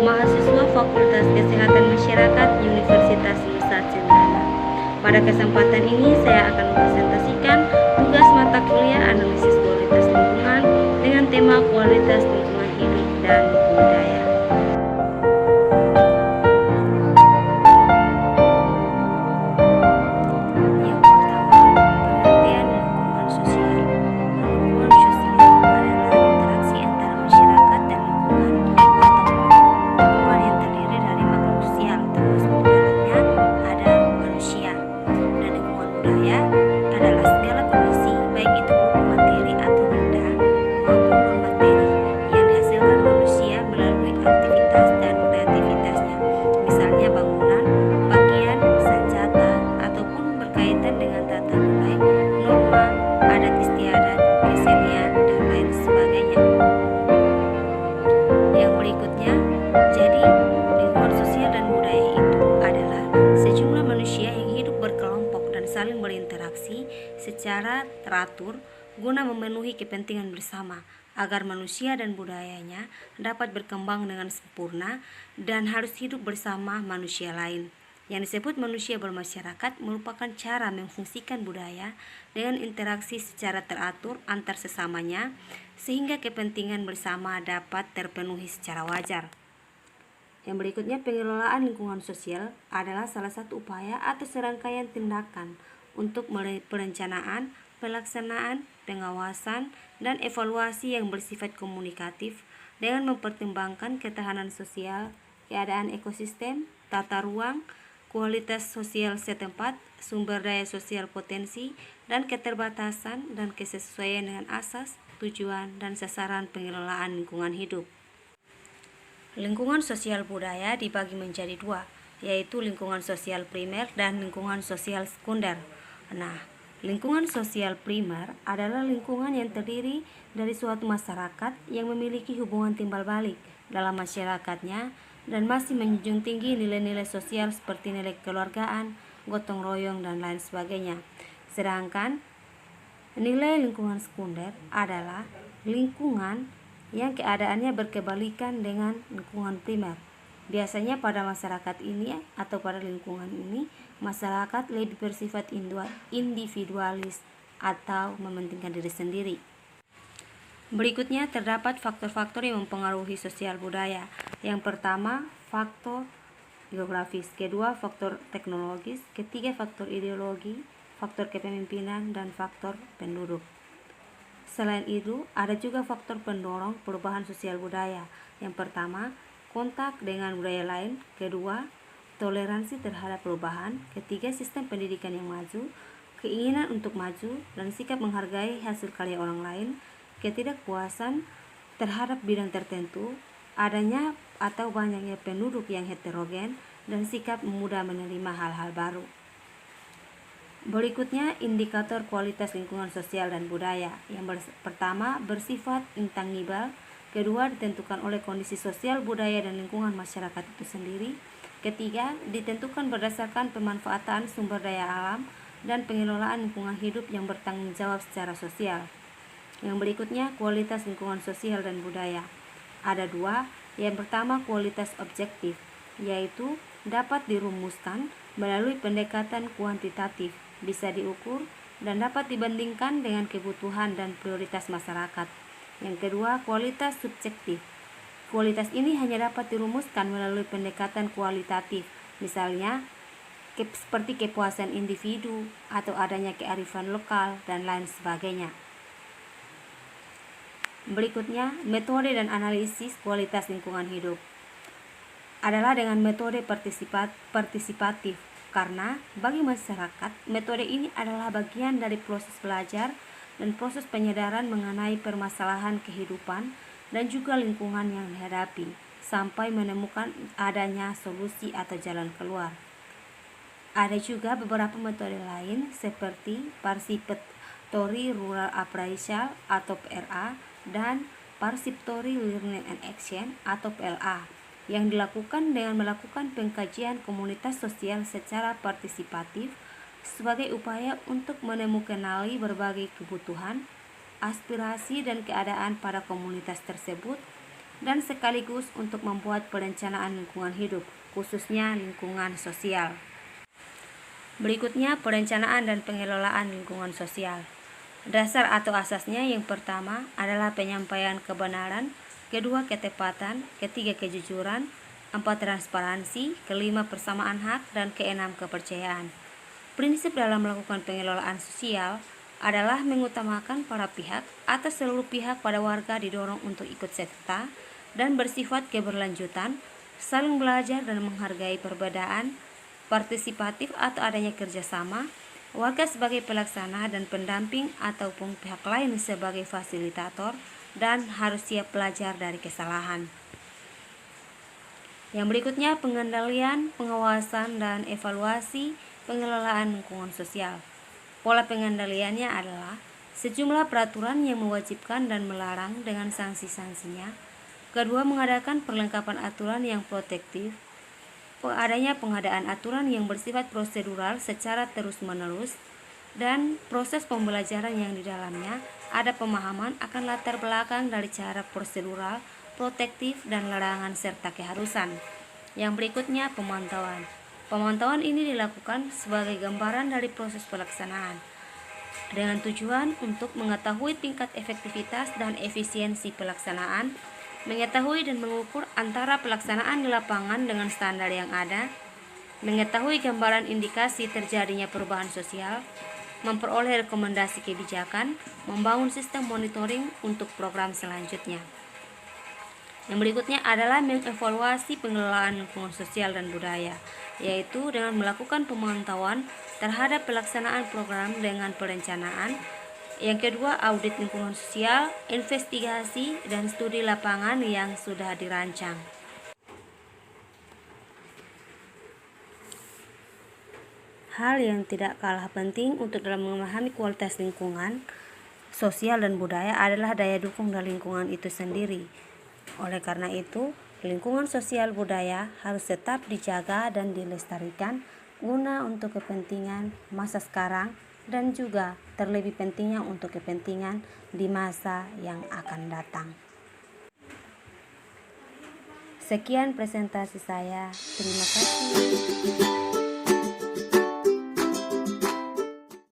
mahasiswa Fakultas Kesehatan Masyarakat Universitas Nusa Cendana. Pada kesempatan ini saya akan mempresentasikan tugas mata kuliah analisis kualitas lingkungan dengan tema kualitas lingkungan hidup dan budaya. Yang pertama, pengertian lingkungan sosial. Lingkungan sosial adalah interaksi antara masyarakat dan lingkungan atau lingkungan yang terdiri dari makhluk sosial, termasuk di dalamnya ada manusia. Dan lingkungan budaya adalah segala kondisi, baik itu berupa materi atau benda maupun non-materi yang dihasilkan manusia melalui aktivitas dan kreativitasnya, misalnya bangunan, pakaian, senjata, ataupun berkaitan dengan tata nilai, norma, adat istiadat, kesenian, dan lain sebagainya. Yang berikutnya, jadi lingkungan sosial dan budaya itu adalah sejumlah manusia yang hidup berkelompok dan saling berinteraksi secara teratur guna memenuhi kepentingan bersama agar manusia dan budayanya dapat berkembang dengan sempurna dan harus hidup bersama manusia lain. Yang disebut manusia bermasyarakat merupakan cara memfungsikan budaya dengan interaksi secara teratur antar sesamanya sehingga kepentingan bersama dapat terpenuhi secara wajar. Yang berikutnya, pengelolaan lingkungan sosial adalah salah satu upaya atau serangkaian tindakan untuk perencanaan, pelaksanaan, pengawasan, dan evaluasi yang bersifat komunikatif dengan mempertimbangkan ketahanan sosial, keadaan ekosistem, tata ruang, kualitas sosial setempat, sumber daya sosial potensi, dan keterbatasan dan kesesuaian dengan asas, tujuan, dan sasaran pengelolaan lingkungan hidup. Lingkungan sosial budaya dibagi menjadi dua, yaitu lingkungan sosial primer dan lingkungan sosial sekunder. Nah, lingkungan sosial primer adalah lingkungan yang terdiri dari suatu masyarakat yang memiliki hubungan timbal balik dalam masyarakatnya dan masih menjunjung tinggi nilai-nilai sosial seperti nilai kekeluargaan, gotong royong, dan lain sebagainya. Sedangkan nilai lingkungan sekunder adalah lingkungan yang keadaannya berkebalikan dengan lingkungan primer. Biasanya pada masyarakat ini atau pada lingkungan ini, masyarakat lebih bersifat individualis atau mementingkan diri sendiri. Berikutnya terdapat faktor-faktor yang mempengaruhi sosial budaya. Yang pertama, faktor geografis, kedua faktor teknologis, ketiga faktor ideologi, faktor kepemimpinan, dan faktor penduduk. Selain itu, ada juga faktor pendorong perubahan sosial budaya. Yang pertama, kontak dengan budaya lain, kedua, toleransi terhadap perubahan, ketiga, sistem pendidikan yang maju, keinginan untuk maju, dan sikap menghargai hasil karya orang lain, ketidakpuasan terhadap bidang tertentu, adanya atau banyaknya penduduk yang heterogen, dan sikap mudah menerima hal-hal baru. Berikutnya, indikator kualitas lingkungan sosial dan budaya. Yang pertama, bersifat intangible, kedua, ditentukan oleh kondisi sosial, budaya, dan lingkungan masyarakat itu sendiri, ketiga, ditentukan berdasarkan pemanfaatan sumber daya alam dan pengelolaan lingkungan hidup yang bertanggung jawab secara sosial. Yang berikutnya, kualitas lingkungan sosial dan budaya. Ada dua. Yang pertama, kualitas objektif, yaitu dapat dirumuskan melalui pendekatan kuantitatif, bisa diukur, dan dapat dibandingkan dengan kebutuhan dan prioritas masyarakat. Yang kedua, kualitas subjektif. Kualitas ini hanya dapat dirumuskan melalui pendekatan kualitatif, misalnya seperti kepuasan individu atau adanya kearifan lokal, dan lain sebagainya. Berikutnya, metode dan analisis kualitas lingkungan hidup adalah dengan metode partisipatif, karena bagi masyarakat, metode ini adalah bagian dari proses belajar dan proses penyadaran mengenai permasalahan kehidupan dan juga lingkungan yang dihadapi, sampai menemukan adanya solusi atau jalan keluar. Ada juga beberapa metode lain seperti Participatory Rural Appraisal atau PRA dan Participatory Learning and Action atau PLA yang dilakukan dengan melakukan pengkajian komunitas sosial secara partisipatif sebagai upaya untuk menemukan berbagai kebutuhan, aspirasi, dan keadaan pada komunitas tersebut dan sekaligus untuk membuat perencanaan lingkungan hidup, khususnya lingkungan sosial. Berikutnya, perencanaan dan pengelolaan lingkungan sosial. Dasar atau asasnya yang pertama adalah penyampaian kebenaran, kedua ketepatan, ketiga kejujuran, empat transparansi, kelima persamaan hak, dan keenam kepercayaan. Prinsip dalam melakukan pengelolaan sosial adalah mengutamakan para pihak atau seluruh pihak pada warga didorong untuk ikut serta dan bersifat keberlanjutan, saling belajar dan menghargai perbedaan, partisipatif atau adanya kerjasama, warga sebagai pelaksana dan pendamping ataupun pihak lain sebagai fasilitator, dan harus siap belajar dari kesalahan. Yang berikutnya, pengendalian, pengawasan, dan evaluasi pengelolaan lingkungan sosial. Pola pengendaliannya adalah sejumlah peraturan yang mewajibkan dan melarang dengan sanksi-sanksinya. Kedua, mengadakan perlengkapan aturan yang protektif. Adanya pengadaan aturan yang bersifat prosedural secara terus-menerus, dan proses pembelajaran yang di dalamnya ada pemahaman akan latar belakang dari cara prosedural, protektif, dan larangan serta keharusan. Yang berikutnya, pemantauan. Pemantauan ini dilakukan sebagai gambaran dari proses pelaksanaan dengan tujuan untuk mengetahui tingkat efektivitas dan efisiensi pelaksanaan, mengetahui dan mengukur antara pelaksanaan di lapangan dengan standar yang ada, mengetahui gambaran indikasi terjadinya perubahan sosial, memperoleh rekomendasi kebijakan, membangun sistem monitoring untuk program selanjutnya. Yang berikutnya adalah mengevaluasi pengelolaan lingkungan sosial dan budaya, yaitu dengan melakukan pemantauan terhadap pelaksanaan program dengan perencanaan. Yang kedua, audit lingkungan sosial, investigasi, dan studi lapangan yang sudah dirancang. Hal yang tidak kalah penting untuk dalam memahami kualitas lingkungan sosial dan budaya adalah daya dukung dari lingkungan itu sendiri. Oleh karena itu, lingkungan sosial budaya harus tetap dijaga dan dilestarikan guna untuk kepentingan masa sekarang dan juga terlebih pentingnya untuk kepentingan di masa yang akan datang. Sekian presentasi saya. Terima kasih.